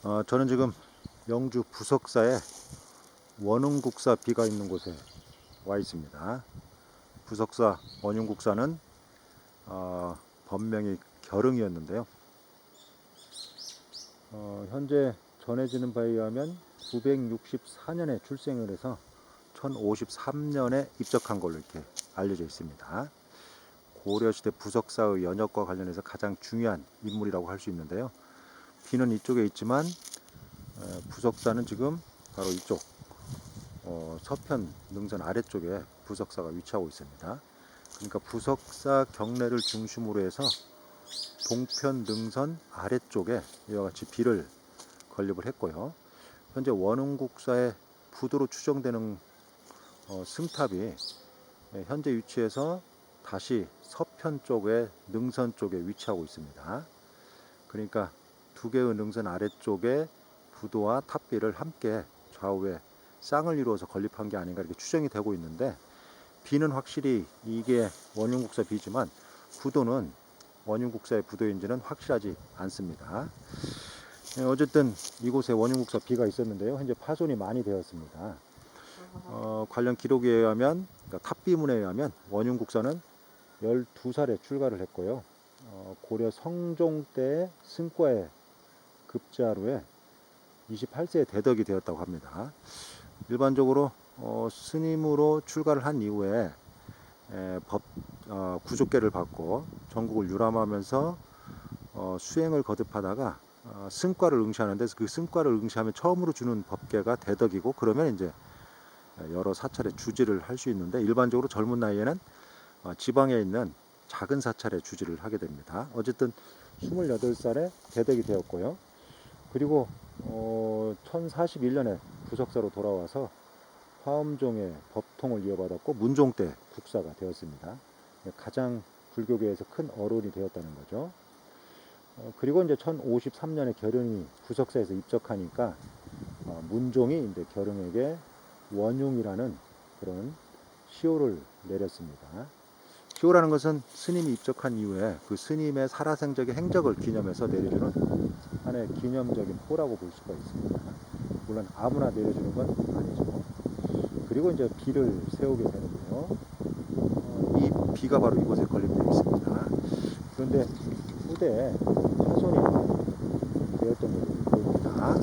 저는 지금 영주 부석사에 원흥국사 비가 있는 곳에 와 있습니다. 부석사 원흥국사는 법명이 결흥이었는데요. 현재 전해지는 바에 의하면 964년에 출생을 해서 1053년에 입적한 걸로 이렇게 알려져 있습니다. 고려시대 부석사의 연역과 관련해서 가장 중요한 인물이라고 할 수 있는데요. 비는 이쪽에 있지만 부석사는 지금 바로 이쪽 서편 능선 아래쪽에 부석사가 위치하고 있습니다. 그러니까 부석사 경내를 중심으로 해서 동편 능선 아래쪽에 이와 같이 비를 건립을 했고요. 현재 원흥국사의 부도로 추정되는 승탑이 현재 위치에서 다시 서편 쪽의 능선 쪽에 위치하고 있습니다. 그러니까 두 개의 능선 아래쪽에 부도와 탑비를 함께 좌우에 쌍을 이루어서 건립한 게 아닌가 이렇게 추정이 되고 있는데, 비는 확실히 이게 원흥국사 비지만 부도는 원흥국사의 부도인지는 확실하지 않습니다. 어쨌든 이곳에 원흥국사 비가 있었는데요. 현재 파손이 많이 되었습니다. 관련 기록에 의하면, 그러니까 탑비문에 의하면 원흥국사는 12살에 출가를 했고요. 고려 성종 때 승과에 급제하로 해 28세에 대덕이 되었다고 합니다. 일반적으로 스님으로 출가를 한 이후에 구족계를 받고 전국을 유람하면서 수행을 거듭하다가 승과를 응시하는데, 그 승과를 응시하면 처음으로 주는 법계가 대덕이고, 그러면 이제 여러 사찰에 주지를 할 수 있는데, 일반적으로 젊은 나이에는 지방에 있는 작은 사찰에 주지를 하게 됩니다. 어쨌든 28살에 대덕이 되었고요. 그리고 1041년에 부석사로 돌아와서 화엄종의 법통을 이어받았고 문종 때 국사가 되었습니다. 가장 불교계에서 큰 어른이 되었다는 거죠. 그리고 이제 1053년에 결흥이 부석사에서 입적하니까 문종이 이제 결흥에게 원흉이라는 그런 시호를 내렸습니다. 시호라는 것은 스님이 입적한 이후에 그 스님의 살아생적의 행적을 기념해서 내려주는 하나의 기념적인 호라고 볼 수가 있습니다. 물론 아무나 내려주는 건 아니죠. 그리고 이제 비를 세우게 되는데요. 이 비가 바로 이곳에 건립되어 있습니다. 그런데 후대에 파손이 되었던 걸로 보입니다.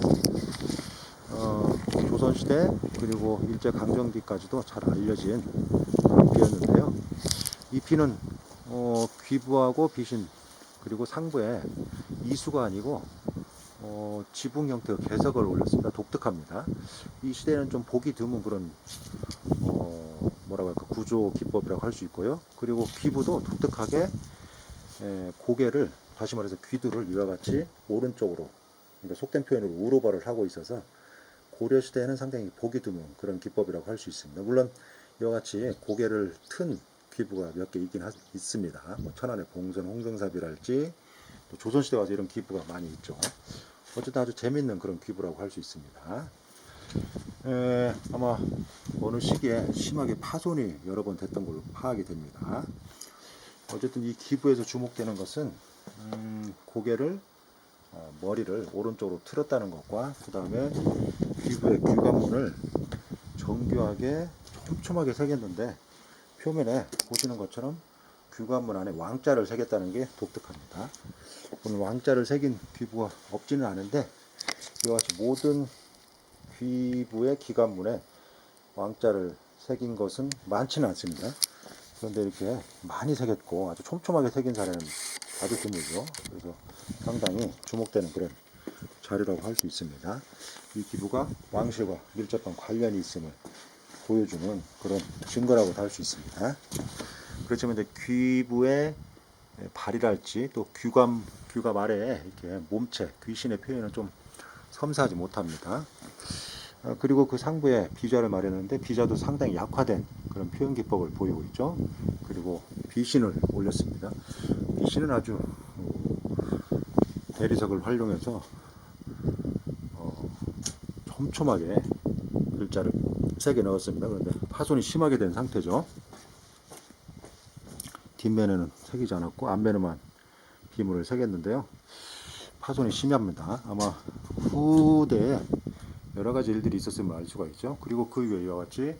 조선시대 그리고 일제강점기까지도 잘 알려진 그런 비였는데요. 이 비는 귀부하고 비신 그리고 상부에 이수가 아니고 지붕 형태의 개석을 올렸습니다. 독특합니다. 이 시대는 좀 보기 드문 그런 뭐라고 할까, 구조 기법이라고 할 수 있고요. 그리고 귀부도 독특하게 고개를, 다시 말해서 귀두를 이와 같이 오른쪽으로, 그러니까 속된 표현으로 우로발을 하고 있어서 고려 시대에는 상당히 보기 드문 그런 기법이라고 할 수 있습니다. 물론 이와 같이 고개를 튼 귀부가 몇 개 있긴 있습니다. 뭐 천안의 봉선 홍성삽이랄지 또 조선시대 와서 이런 기부가 많이 있죠. 어쨌든 아주 재밌는 그런 기부라고 할 수 있습니다. 아마 어느 시기에 심하게 파손이 여러 번 됐던 걸로 파악이 됩니다. 어쨌든 이 기부에서 주목되는 것은 고개를 머리를 오른쪽으로 틀었다는 것과, 그 다음에 귀부의 귀관문을 정교하게 촘촘하게 새겼는데, 표면에 보시는 것처럼 귀관문 안에 왕자를 새겼다는 게 독특합니다. 오늘 왕자를 새긴 귀부가 없지는 않은데, 이와 같이 모든 귀부의 귀관문에 왕자를 새긴 것은 많지는 않습니다. 그런데 이렇게 많이 새겼고 아주 촘촘하게 새긴 사례는 아주 드물죠. 그래서 상당히 주목되는 그런 자료라고 할 수 있습니다. 이 기부가 왕실과 밀접한 관련이 있음을 보여주는 그런 증거라고 할 수 있습니다. 그렇지만 이제 귀부의 발이랄지 또 귀감 아래에 이렇게 몸체, 귀신의 표현은 좀 섬세하지 못합니다. 그리고 그 상부에 비자를 마련했는데, 비자도 상당히 약화된 그런 표현 기법을 보이고 있죠. 그리고 비신을 올렸습니다. 비신은 아주 대리석을 활용해서 촘촘하게 글자를 새겨 넣었습니다. 그런데 파손이 심하게 된 상태죠. 뒷면에는 새기지 않았고 앞면에만 비물을 새겼는데요. 파손이 심합니다. 아마 후대에 여러 가지 일들이 있었음을 알 수가 있죠. 그리고 그 위에 이와 같이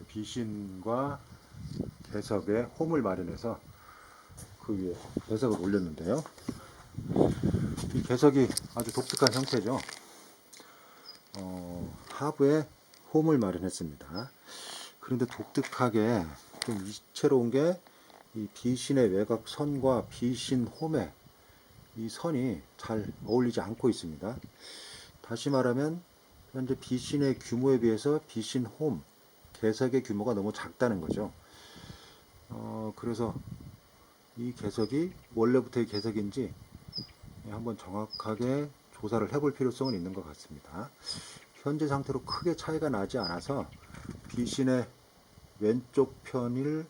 비신과 개석에 홈을 마련해서 그 위에 개석을 올렸는데요. 이 개석이 아주 독특한 형태죠. 하부에 홈을 마련했습니다. 그런데 독특하게 좀 이채로운 게 이 비신의 외곽 선과 비신 홈의 이 선이 잘 어울리지 않고 있습니다. 다시 말하면 현재 비신의 규모에 비해서 비신 홈, 개석의 규모가 너무 작다는 거죠. 그래서 이 개석이 원래부터의 개석인지 한번 정확하게 조사를 해볼 필요성은 있는 것 같습니다. 현재 상태로 크게 차이가 나지 않아서 비신의 왼쪽 편을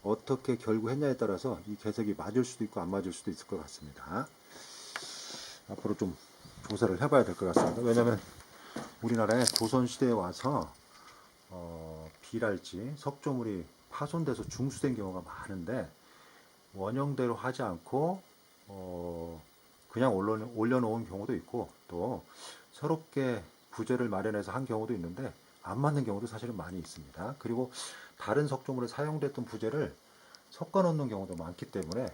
어떻게 결구했냐에 따라서 이 개석이 맞을 수도 있고 안 맞을 수도 있을 것 같습니다. 앞으로 좀 조사를 해봐야 될 것 같습니다. 왜냐하면 우리나라에 조선시대에 와서 비랄지 석조물이 파손돼서 중수된 경우가 많은데 원형대로 하지 않고 그냥 올려놓은 경우도 있고 또 새롭게 부재를 마련해서 한 경우도 있는데 안 맞는 경우도 사실은 많이 있습니다. 그리고 다른 석조물에 사용됐던 부재를 섞어 놓는 경우도 많기 때문에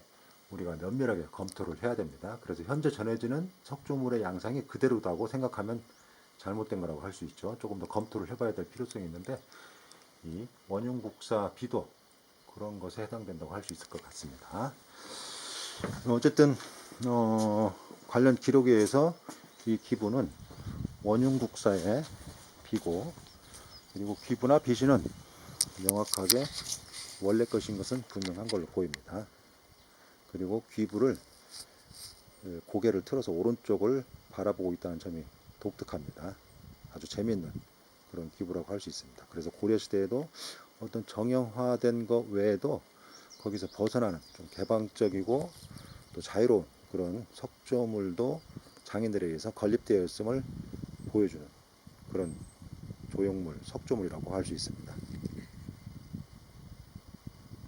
우리가 면밀하게 검토를 해야 됩니다. 그래서 현재 전해지는 석조물의 양상이 그대로다고 생각하면 잘못된 거라고 할 수 있죠. 조금 더 검토를 해봐야 될 필요성이 있는데 이 원흉국사 비도 그런 것에 해당된다고 할 수 있을 것 같습니다. 어쨌든 관련 기록에 의해서 이 기부는 원흉국사의 비고 그리고 귀부나 비신은 명확하게 원래 것인 것은 분명한 걸로 보입니다. 그리고 귀부를 고개를 틀어서 오른쪽을 바라보고 있다는 점이 독특합니다. 아주 재미있는 그런 귀부라고 할 수 있습니다. 그래서 고려시대에도 어떤 정형화된 것 외에도 거기서 벗어나는 좀 개방적이고 또 자유로운 그런 석조물도 장인들에 의해서 건립되어 있음을 보여주는 그런 조형물, 석조물이라고 할 수 있습니다.